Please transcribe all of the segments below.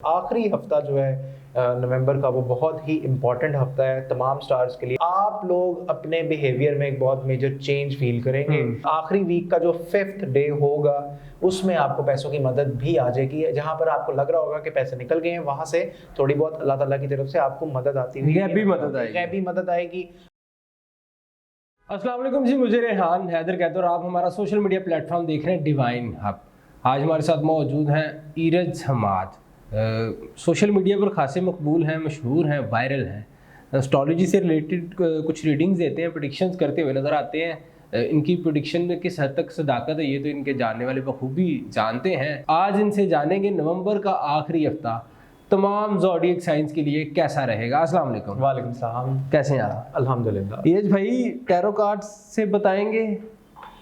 आखिरी हफ्ता जो है नवंबर का वो बहुत ही इम्पोर्टेंट हफ्ता है तमाम स्टार्स के लिए। आप लोग अपने बिहेवियर में एक बहुत मेजर चेंज फील करेंगे। आखिरी वीक का जो 5th डे होगा उसमें आपको पैसों की मदद भी आ जाएगी। जहां पर आपको लग रहा होगा कि पैसे निकल गए हैं, वहां से थोड़ी बहुत अल्लाह ताला की तरफ से आपको मदद आती हुई गैबी मदद आएगी। अस्सलाम वालेकुम जी, मुझे रेहान हैदर कहते और आप हमारा सोशल मीडिया प्लेटफॉर्म देख रहे हैं डिवाइन हब। आज हमारे साथ मौजूद हैं ईरज हमाद। सोशल मीडिया पर खासे मकबूल हैं, मशहूर हैं, वायरल हैं। एस्ट्रोलॉजी से रिलेटेड कुछ रीडिंग्स देते हैं, प्रेडिक्शंस करते हुए नज़र आते हैं। इनकी प्रेडिक्शन में किस हद तक सदाकत है ये तो इनके जानने वाले बखूबी जानते हैं। आज इनसे जानेंगे नवंबर का आखिरी हफ्ता तमाम ज़ोडिएक साइंस के लिए कैसा रहेगा। अस्सलाम वालेकुम। वालेकुम सलाम। कैसे हैं आप? अल्हम्दुलिल्लाह। ईरज भाई, टैरो कार्ड्स से बताएंगे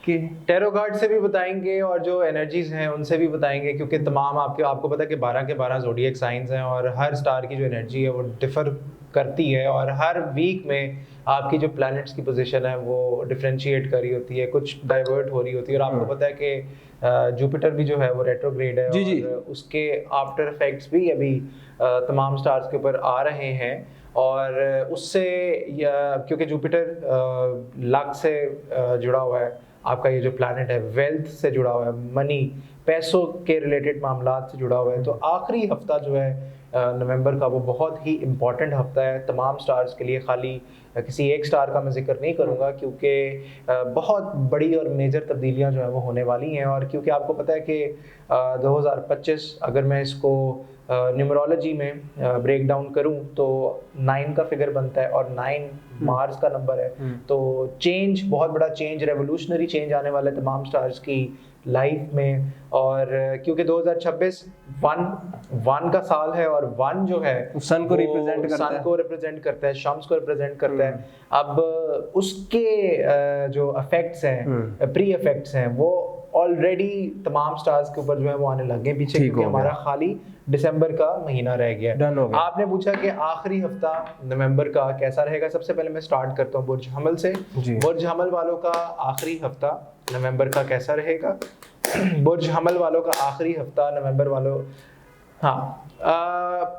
कि टैरो कार्ड से भी बताएंगे और जो एनर्जीज हैं उनसे भी बताएंगे, क्योंकि तमाम आपको पता है कि 12 के 12 ज़ोडिएक साइंस हैं और हर स्टार की जो एनर्जी है वो डिफर करती है और हर वीक में आपकी जो प्लैनेट्स की पोजीशन है वो डिफरेंशिएट कर रही होती है, कुछ डाइवर्ट हो रही होती है। और आपको पता है कि जुपिटर भी जो है वो रेट्रोग्रेड है जी। और उसके आफ्टर इफेक्ट्स भी अभी तमाम स्टार्स के ऊपर आ रहे हैं। और उससे क्योंकि जुपिटर लक से जुड़ा हुआ है, आपका ये जो प्लैनेट है वेल्थ से जुड़ा हुआ है, मनी पैसों के रिलेटेड मामलात से जुड़ा हुआ है, तो आखिरी हफ्ता जो है नवंबर का वो बहुत ही इम्पॉर्टेंट हफ्ता है तमाम स्टार्स के लिए। खाली किसी एक स्टार का मैं जिक्र नहीं करूँगा क्योंकि बहुत बड़ी और मेजर तब्दीलियाँ जो है वो होने वाली हैं। और क्योंकि आपको पता है कि 2025 अगर मैं इसको न्यूमरोलॉजी में ब्रेक डाउन करूं तो 9 का फिगर बनता है और 9 मार्स का नंबर है। तो चेंज, बहुत बड़ा चेंज, रेवोल्यूशनरी चेंज आने वाला है तमाम स्टार्स की लाइफ में। और क्योंकि 2026 वन का साल है और वन जो है सन को रिप्रेजेंट करता है, शम्स को रिप्रेजेंट करता है। अब उसके जो इफेक्ट्स हैं, प्री इफेक्ट्स हैं, वो ऑलरेडी तमाम स्टार्स के ऊपर जो है वो आने लग गए पीछे, क्योंकि हमारा खाली दिसंबर का महीना रह गया है। आपने पूछा कि आखिरी हफ्ता नवंबर का कैसा रहेगा। सबसे पहले मैं स्टार्ट करता हूँ बुर्ज हमल से। बुर्ज हमल वालों का आखिरी हफ्ता नवंबर का कैसा रहेगा? बुर्ज हमल वालों का आखिरी हफ्ता नवंबर वालों, हाँ,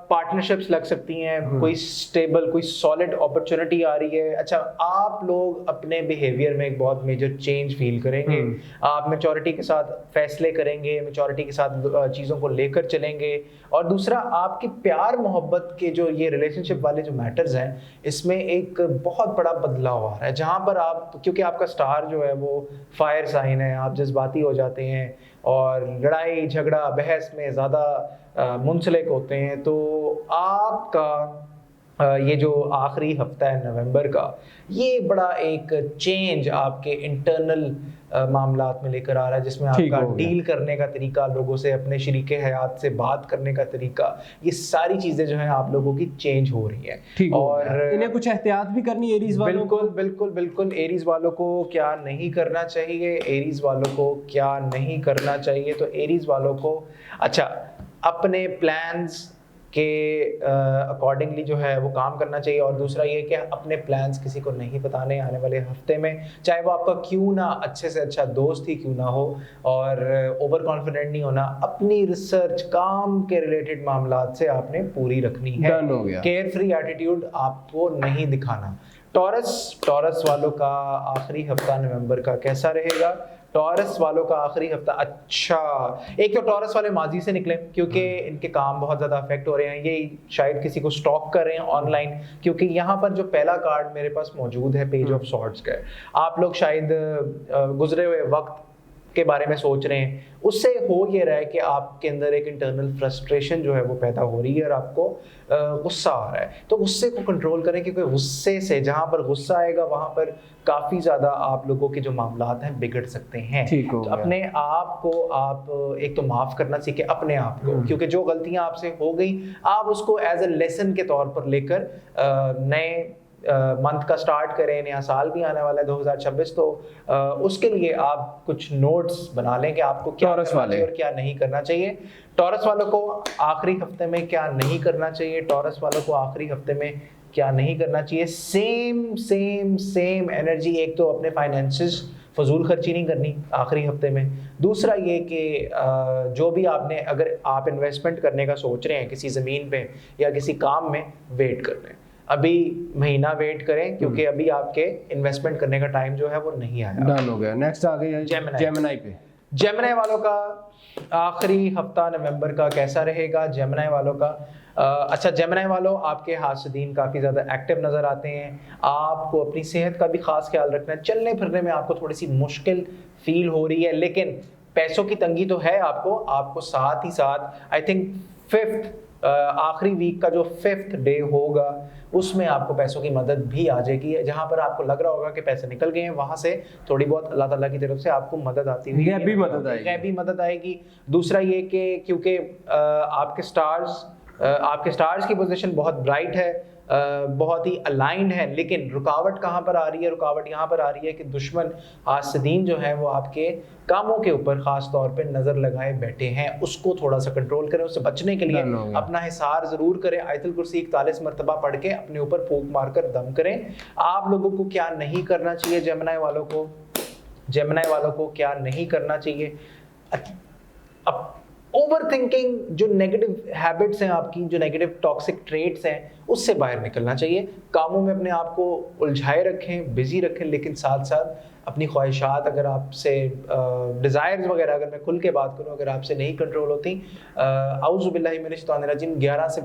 पार्टनरशिप्स लग सकती हैं, कोई स्टेबल, कोई सॉलिड अपॉर्चुनिटी आ रही है। अच्छा, आप लोग अपने बिहेवियर में एक बहुत मेजर चेंज फील करेंगे। आप मैच्योरिटी के साथ फैसले करेंगे, मैच्योरिटी के साथ चीज़ों को लेकर चलेंगे। और दूसरा, आपकी प्यार मोहब्बत के जो ये रिलेशनशिप वाले जो मैटर्स हैं, इसमें एक बहुत बड़ा बदलाव आ रहा है। जहाँ पर आप, क्योंकि आपका स्टार जो है वो फायर साइन है, आप जज्बाती हो जाते हैं और लड़ाई झगड़ा बहस में ज़्यादा मुंसलिक होते हैं, तो आपका ये जो आखिरी हफ्ता है नवंबर का, ये बड़ा एक चेंज आपके इंटरनल मामलात में लेकर आ रहा है, जिसमें आपका डील करने का तरीका, लोगों से, अपने शरीके हयात से बात करने का तरीका, ये सारी चीज़ें जो हैं आप लोगों की चेंज हो रही हैं। और इन्हें कुछ एहतियात भी करनी है एरीज वालों को। बिल्कुल एरीज वालों को क्या नहीं करना चाहिए, एरीज वालों को क्या नहीं करना चाहिए? तो एरीज वालों को, अच्छा, अपने प्लान्स के अकॉर्डिंगली जो है वो काम करना चाहिए। और दूसरा ये कि अपने प्लान्स किसी को नहीं बताने आने वाले हफ्ते में, चाहे वो आपका क्यों ना अच्छे से अच्छा दोस्त ही क्यों ना हो। और ओवर कॉन्फिडेंट नहीं होना, अपनी रिसर्च, काम के रिलेटेड मामलात से आपने पूरी रखनी है। केयर फ्री एटीट्यूड आपको नहीं दिखाना। टॉरस वालों का आखिरी हफ्ता नवंबर का कैसा रहेगा? टॉरस वालों का आखिरी हफ्ता, अच्छा, एक तो टॉरस वाले माजी से निकले क्योंकि इनके काम बहुत ज़्यादा अफेक्ट हो रहे हैं। ये शायद किसी को स्टॉक कर रहे हैं ऑनलाइन, क्योंकि यहाँ पर जो पहला कार्ड मेरे पास मौजूद है पेज ऑफ सॉर्ड्स का, आप लोग शायद गुजरे हुए वक्त के बारे में सोच रहे हैं। उससे हो ये रहा है कि आपके अंदर एक इंटरनल फ्रस्ट्रेशन जो है वो पैदा हो रही है और आपको गुस्सा आ रहा है। तो गुस्से को कंट्रोल करें, क्योंकि गुस्से से, जहाँ पर गुस्सा आएगा वहाँ पर काफ़ी ज़्यादा आप लोगों के जो मामलात हैं बिगड़ सकते हैं। तो अपने आप को आप एक तो माफ़ करना सीखें अपने आप को, क्योंकि जो गलतियाँ आपसे हो गई आप उसको एज ए लेसन के तौर पर लेकर नए मंथ का स्टार्ट करें। नया साल भी आने वाला है 2026, तो उसके लिए आप कुछ नोट्स बना लें कि आपको क्या करना चाहिए और क्या नहीं करना चाहिए। टॉरस वालों को आखिरी हफ्ते में क्या नहीं करना चाहिए, टॉरस वालों को आखिरी हफ्ते में क्या नहीं करना चाहिए। सेम एनर्जी, एक तो अपने फजूल खर्ची नहीं करनी आखिरी हफ्ते में। दूसरा ये कि जो भी आपने, अगर आप इन्वेस्टमेंट करने का सोच रहे हैं किसी ज़मीन पे या किसी काम में, वेट कर लें, अभी महीना वेट करें, क्योंकि अभी आपके इन्वेस्टमेंट करने का टाइम जो है वो नहीं आया। डन हो गया। नेक्स्ट आ गया जेमिनी पे। जेमिनी वालों का आखिरी हफ्ता नवंबर का कैसा रहेगा? जेमिनी वालों का अच्छा, जेमिनी वालों, आपके हासदीन काफ़ी ज़्यादा एक्टिव नज़र आते हैं। आपको अपनी सेहत का भी ख़ास ख्याल रखना है। चलने फिरने में आपको थोड़ी सी मुश्किल फील हो रही है, लेकिन पैसों की तंगी तो है आपको साथ ही साथ आई थिंक 5th आखिरी वीक का जो 5th डे होगा उसमें आपको पैसों की मदद भी आ जाएगी। जहां पर आपको लग रहा होगा कि पैसे निकल गए हैं, वहां से थोड़ी बहुत अल्लाह ताला की तरफ से आपको मदद आती हुई गैबी मदद आएगी। दूसरा ये कि क्योंकि आपके स्टार्स की पोजीशन बहुत ब्राइट है, बहुत ही अलाइंड है, लेकिन रुकावट कहाँ पर आ रही है? रुकावट यहाँ पर आ रही है कि दुश्मन हासदीन जो है वो आपके कामों के ऊपर खास तौर पे नज़र लगाए बैठे हैं। उसको थोड़ा सा कंट्रोल करें, उससे बचने के लिए अपना हिसार ज़रूर करें। आयतुल कुर्सी 41 मरतबा पढ़ के अपने ऊपर फूंक मारकर दम करें। आप लोगों को क्या नहीं करना चाहिए? जेमिनी वालों को क्या नहीं करना चाहिए? अब ओवर थिंकिंग, जो नेगेटिव हैबिट्स हैं आपकी, जो नेगेटिव टॉक्सिक ट्रेट्स हैं, उससे बाहर निकलना चाहिए। कामों में अपने आप को उलझाए रखें, बिजी रखें, लेकिन साथ साथ अपनी ख्वाहिशात, अगर आपसे डिज़ायर्स वगैरह, अगर मैं खुल के बात करूं, अगर आपसे नहीं कंट्रोल होती, औज़ु बिल्लाहि मिनश शैतानिर रजीम 11 से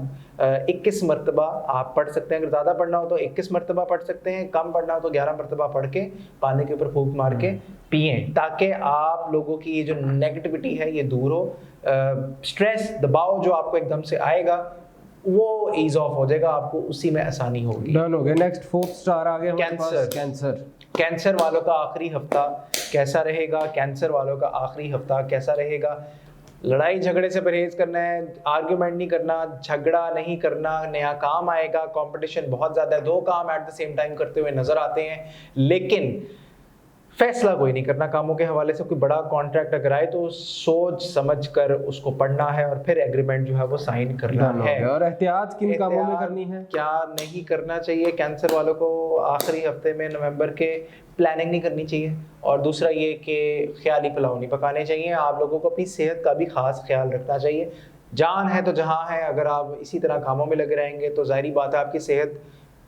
21 मरतबा आप पढ़ सकते हैं। अगर ज़्यादा पढ़ना हो तो 21 मरतबा पढ़ सकते हैं, कम पढ़ना हो तो 11 मरतबा पढ़ के पानी के ऊपर फूंक मार के पिएँ, ताकि आप लोगों की ये जो नेगेटिविटी है ये दूर हो। स्ट्रेस, दबाव जो आपको एकदम से आएगा वो ईज ऑफ हो जाएगा, आपको उसी में आसानी होगी। डन हो गया। नेक्स्ट 4th स्टार आ गया हमारे पास, कैंसर वालों का आखिरी हफ्ता कैसा रहेगा? कैंसर वालों का आखिरी हफ्ता कैसा रहेगा? लड़ाई झगड़े से परहेज करना है, आर्ग्यूमेंट नहीं करना, झगड़ा नहीं करना, नया काम आएगा, कंपटीशन बहुत ज़्यादा है, 2 काम एट द सेम टाइम करते हुए नजर आते हैं, लेकिन फैसला कोई नहीं करना कामों के हवाले से। कोई बड़ा कॉन्ट्रैक्ट अगर आए तो सोच समझ कर उसको पढ़ना है और फिर एग्रीमेंट जो है वो साइन करना है। और एहतियात किन कामों में करनी है, क्या नहीं करना चाहिए? कैंसर वालों को आखिरी हफ्ते में नवंबर के प्लानिंग नहीं करनी चाहिए, और दूसरा ये कि ख्याली पुलाव नहीं पकाने चाहिए। आप लोगों को अपनी सेहत का भी खास ख्याल रखना चाहिए। जान है तो जहां है, अगर आप इसी तरह कामों में लगे रहेंगे तो जाहिर बात है आपकी सेहत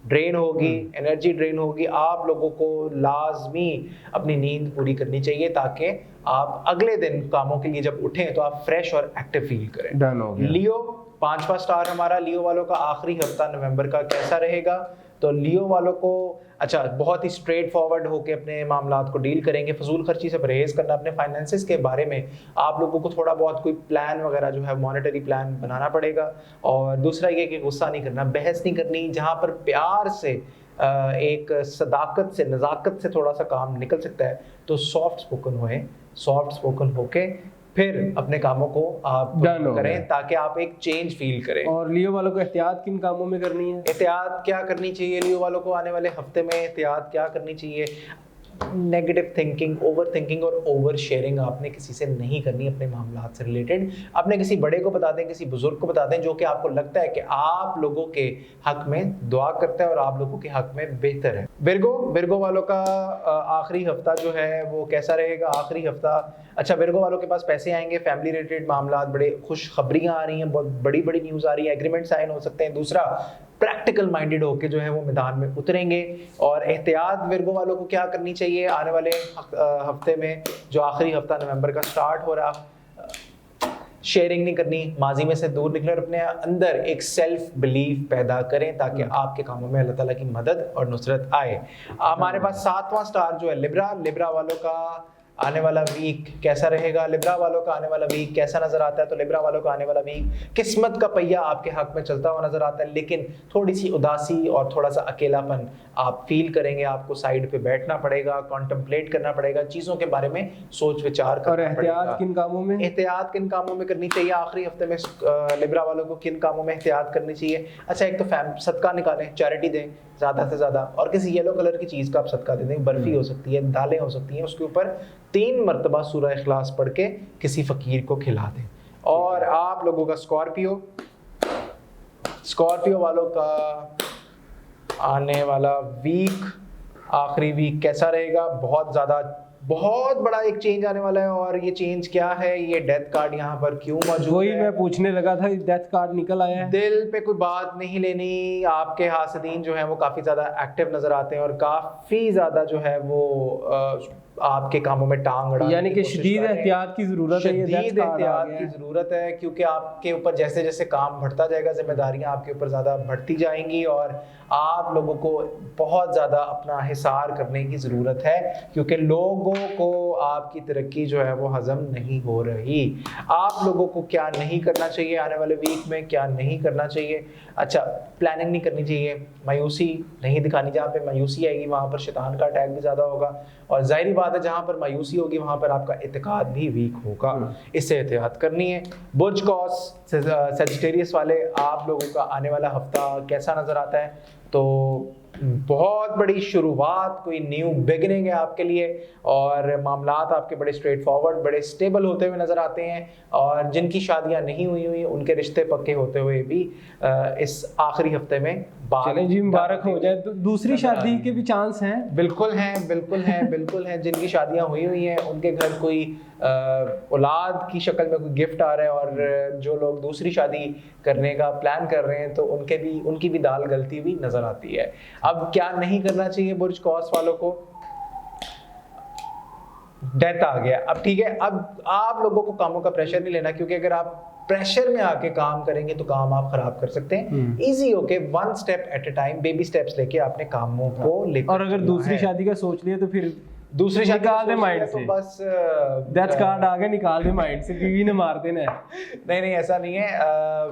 ड्रेन होगी, एनर्जी ड्रेन होगी। आप लोगों को लाजमी अपनी नींद पूरी करनी चाहिए ताकि आप अगले दिन कामों के लिए जब उठें तो आप फ्रेश और एक्टिव फील करें। डन हो गया। लियो 5वां स्टार हमारा। लियो वालों का आखिरी हफ्ता नवंबर का कैसा रहेगा? तो लियो वालों को अच्छा, बहुत ही स्ट्रेट फॉरवर्ड होकर अपने मामलात को डील करेंगे, फजूल खर्ची से परहेज करना, अपने फाइनेंसेस के बारे में आप लोगों को थोड़ा बहुत कोई प्लान वगैरह जो है मॉनेटरी प्लान बनाना पड़ेगा। और दूसरा ये कि गुस्सा नहीं करना, बहस नहीं करनी। जहाँ पर प्यार से एक सदाकत से, नज़ाकत से थोड़ा सा काम निकल सकता है तो सॉफ्ट स्पोकन होके फिर अपने कामों को आप करें ताकि आप एक चेंज फील करें। और लियो वालों को एहतियात किन कामों में करनी है? एहतियात क्या करनी चाहिए लियो वालों को आने वाले हफ्ते में? एहतियात क्या करनी चाहिए? नेगेटिव थिंकिंग, ओवर थिंकिंग और ओवर शेयरिंग आपने किसी से नहीं करनी अपने मामलात से रिलेटेड। अपने किसी बड़े को बता दें, किसी बुजुर्ग को बता दें जो कि आपको लगता है कि आप लोगों के हक में दुआ करता है और आप लोगों के हक में बेहतर है। विर्गो वालों का आखिरी हफ्ता जो है वो कैसा रहेगा? आखिरी हफ्ता अच्छा, विर्गो वालों के पास पैसे आएंगे, फैमिली रिलेटेड मामलात, बड़े खुशखबरियाँ आ रही हैं, बहुत बड़ी बड़ी न्यूज़ आ रही है, एग्रीमेंट साइन हो सकते हैं। दूसरा, प्रैक्टिकल माइंडेड होके जो है वो मैदान में उतरेंगे। और एहतियात विर्गो वालों को क्या करनी चाहिए आने वाले हफ्ते में, जो आखिरी हफ्ता नवंबर का स्टार्ट हो रहा? शेयरिंग नहीं करनी, माजी में से दूर निकले और अपने अंदर एक सेल्फ बिलीफ पैदा करें ताकि आपके कामों में अल्लाह ताला की मदद और नुसरत आए। हमारे पास 7वां स्टार जो है लिब्रा वालों का आने वाला वीक कैसा रहेगा? लिब्रा वालों का आने वाला वीक कैसा नजर आता है? तो लिब्रा वालों का आने वाला वीक, किस्मत का पहिया आपके हक में चलता हुआ नजर आता है, लेकिन थोड़ी सी उदासी और थोड़ा सा अकेलापन आप फील करेंगे। आपको साइड पे बैठना पड़ेगा, कॉन्टेम्पलेट करना पड़ेगा, चीज़ों के बारे में सोच विचार करना पड़ेगा। एहतियात किन कामों में? एहतियात किन कामों में करनी चाहिए आखिरी हफ्ते में लिब्रा वालों को? किन कामों में एहतियात करनी चाहिए? अच्छा, एक तो सदका निकालें, चैरिटी दें ज़्यादा से ज़्यादा, और किसी येलो कलर की चीज़ का आप सदका दे दें। बर्फ़ी हो सकती है, दालें हो सकती हैं, उसके ऊपर 3 मरतबा सूरह इखलास पढ़ के किसी फ़कीर को खिला दें। और आप लोगों का स्कॉर्पियो वालों का आने वाला वीक, आखिरी वीक कैसा रहेगा? बहुत ज़्यादा बहुत बड़ा एक चेंज आने वाला है, और ये चेंज क्या है, ये डेथ कार्ड यहाँ पर क्यों मौजूद वही है। मैं पूछने लगा था, डेथ कार्ड निकल आया है। दिल पे कोई बात नहीं लेनी, आपके हासदीन जो है वो काफी ज्यादा एक्टिव नजर आते हैं और काफी ज्यादा जो है वो आपके कामों में टांग अड़ाने यानी की कि कोशिश शदीद कर रहे हैं। एहतियात की जरूरत है, ये डेथ शदीद कार्ड आ एहतियात गया की है। जरूरत है, क्योंकि आपके ऊपर जैसे जैसे काम बढ़ता जाएगा, जिम्मेदारियां आपके ऊपर ज्यादा बढ़ती जाएंगी, और आप लोगों को बहुत ज्यादा अपना हिसार करने की जरूरत है, क्योंकि लोगों को आपकी तरक्की जो है वो हजम नहीं हो रही। आप लोगों को क्या नहीं करना चाहिए आने वाले वीक में, क्या नहीं करना चाहिए? अच्छा, प्लानिंग नहीं करनी चाहिए, मायूसी नहीं दिखानी, जहाँ पे मायूसी आएगी वहाँ पर शैतान का अटैक भी ज़्यादा होगा, और जाहिर बात है जहाँ पर मायूसी होगी वहाँ पर आपका इत्तेकाद भी वीक होगा, इससे एहतियात करनी है। बुर्ज कॉस सजिटेरियस वाले, आप लोगों का आने वाला हफ्ता कैसा नज़र आता है? तो बहुत बड़ी शुरुआत, कोई न्यू बिगिनिंग है आपके लिए, और मामलात आपके बड़े स्ट्रेट फॉरवर्ड, बड़े स्टेबल होते हुए नज़र आते हैं, और जिनकी शादियां नहीं हुई उनके रिश्ते पक्के होते हुए भी इस आखिरी हफ्ते में चलें जी, मुबारक हो जाए। दूसरी शादी के भी चांस हैं? बिल्कुल हैं, बिल्कुल हैं, बिल्कुल हैं। जिनकी शादियां हुई हैं उनके घर कोई औलाद की शक्ल में कोई गिफ्ट आ रहा है, और जो लोग दूसरी शादी करने का प्लान कर रहे हैं तो उनकी भी दाल गलती हुई नजर आती है। अब क्या नहीं करना चाहिए बुर्ज कॉस वालों को? डेथ आ गया, अब ठीक है, अब आप लोगों को कामों का प्रेशर नहीं लेना, क्योंकि अगर आप प्रेशर में आके काम करेंगे तो काम आप खराब कर सकते हैं। इजी होके one step at a time, baby steps लेके आपने कामों को लेकर, और अगर दूसरी शादी का सोच लिया तो फिर दूसरी शादी निकाल दे माइंड तो से, बस डेथ कार्ड आ गया, निकाल दे माइंड से, बीवी ने मार देना है। नहीं, ऐसा नहीं है,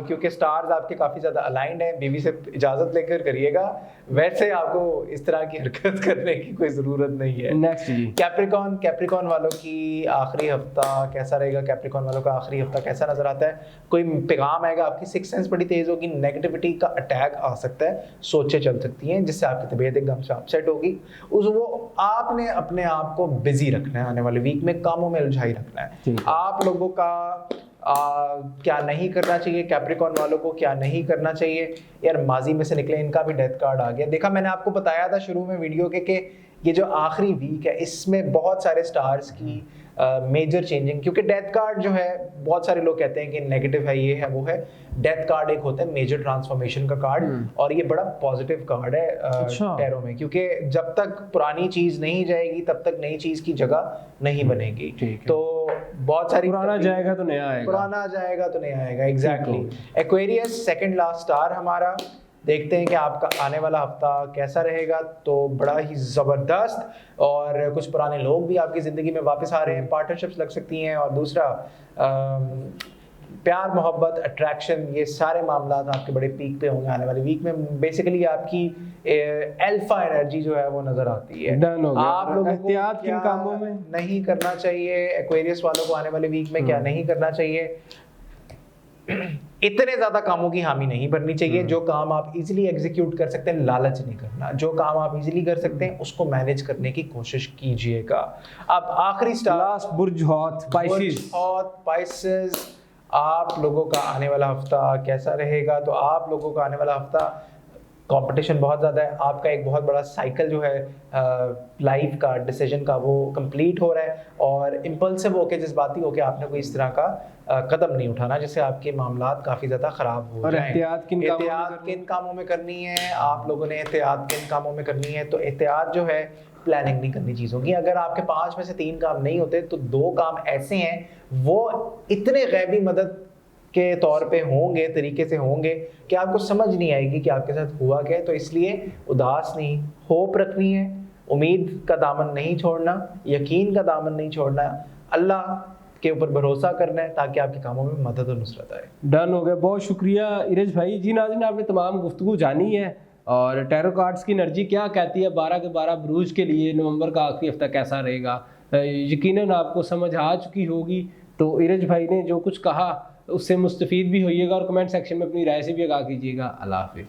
क्योंकि स्टार्स आपके काफी ज्यादा अलाइंड हैं। बीवी से इजाजत लेकर करिएगा, वैसे आपको इस तरह की हरकत करने की कोई जरूरत नहीं है। नेक्स्ट जी, कैप्रिकॉन वालों की आखिरी हफ्ता कैसा रहेगा? कैप्रिकॉन वालों का आखिरी हफ्ता कैसा नजर आता है? कोई पैगाम आएगा? आपकी सिक्स सेंस बड़ी तेज होगी, नेगेटिविटी का अटैक आ सकता है, सोचें चल सकती हैं, जिससे आपकी तबीयत एकदम से अपसेट होगी। वो आपने अपने आप को बिजी रखना है, आने वाले वीक में कामों में उलझाई रखना है। आप लोगों का क्या नहीं करना चाहिए? कैप्रिकॉन वालों को क्या नहीं करना चाहिए? यार माजी में से निकले, इनका भी डेथ कार्ड आ गया। देखा, मैंने आपको बताया था शुरू में वीडियो के कि ये जो आखिरी वीक है इसमें बहुत सारे स्टार्स की मेजर चेंजिंग, क्योंकि डेथ कार्ड जो है बहुत सारे लोग कहते हैं कि नेगेटिव है, ये है वो है। डेथ कार्ड एक होता है मेजर ट्रांसफॉर्मेशन का कार्ड, और ये बड़ा पॉजिटिव कार्ड है टैरो में, क्योंकि जब तक पुरानी चीज नहीं जाएगी तब तक नई चीज की जगह नहीं बनेगी। तो बहुत सारी पुराना जाएगा तो नया आएगा, पुराना जाएगा तो नया आएगा। Exactly. Aquarius second last star हमारा, देखते हैं कि आपका आने वाला हफ्ता कैसा रहेगा। तो बड़ा ही ज़बरदस्त, और कुछ पुराने लोग भी आपकी ज़िंदगी में वापस आ रहे हैं, पार्टनरशिप्स लग सकती हैं, और दूसरा प्यार, मोहब्बत, अट्रैक्शन, ये सारे मामला आपके बड़े पीक पे होंगे आने वाले वीक में। बेसिकली आपकी अल्फा एनर्जी जो है वो नज़र आती है। डन हो गया। आप लोगों को एहतियात किन कामों में नहीं करना चाहिए? एक्वेरियस वालों को आने वाले वीक में क्या नहीं करना चाहिए? इतने ज्यादा कामों की हामी नहीं भरनी चाहिए। जो काम आप इजीली एग्जीक्यूट कर सकते हैं, लालच नहीं करना। जो काम आप इजीली कर सकते हैं उसको मैनेज करने की कोशिश कीजिएगा। अब आखिरी स्टार, लास्ट बुर्ज हॉट स्पाइसेस, आप लोगों का आने वाला हफ्ता कैसा रहेगा? तो आप लोगों का आने वाला हफ्ता, कंपटीशन बहुत ज़्यादा है, आपका एक बहुत बड़ा साइकिल जो है लाइफ का, डिसीजन का, वो कंप्लीट हो रहा है, और इम्पल्सिव होके, जज्बाती होके आपने कोई इस तरह का कदम नहीं उठाना जिससे आपके मामलात काफ़ी ज़्यादा ख़राब हो जाएं। एहतियात किन कामों में करनी है? आप लोगों ने एहतियात किन कामों में करनी है? तो एहतियात जो है, प्लानिंग नहीं करनी चीज़ों की। अगर आपके 5 में से 3 काम नहीं होते तो 2 काम ऐसे हैं वो इतने गैबी मदद के तौर पे होंगे, तरीके से होंगे कि आपको समझ नहीं आएगी कि आपके साथ हुआ क्या है। तो इसलिए उदास नहीं, होप रखनी है, उम्मीद का दामन नहीं छोड़ना, यकीन का दामन नहीं छोड़ना, अल्लाह के ऊपर भरोसा करना है ताकि आपके कामों में मदद और नुसरत आए। डन हो गया, बहुत शुक्रिया इरज भाई। जी नाज़रीन, आपने तमाम गुफ्तगू जानी है, और टैरो कार्ड्स की एनर्जी क्या कहती है 12 के 12 बुरूज के लिए नवंबर का आखिरी हफ्ता कैसा रहेगा, यकीनन आपको समझ आ चुकी होगी। तो इरज भाई ने जो कुछ कहा उससे मुस्तफ़ीद भी होइएगा, और कमेंट सेक्शन में अपनी राय से भी आगाह कीजिएगा। अल्लाह हाफ़िज़।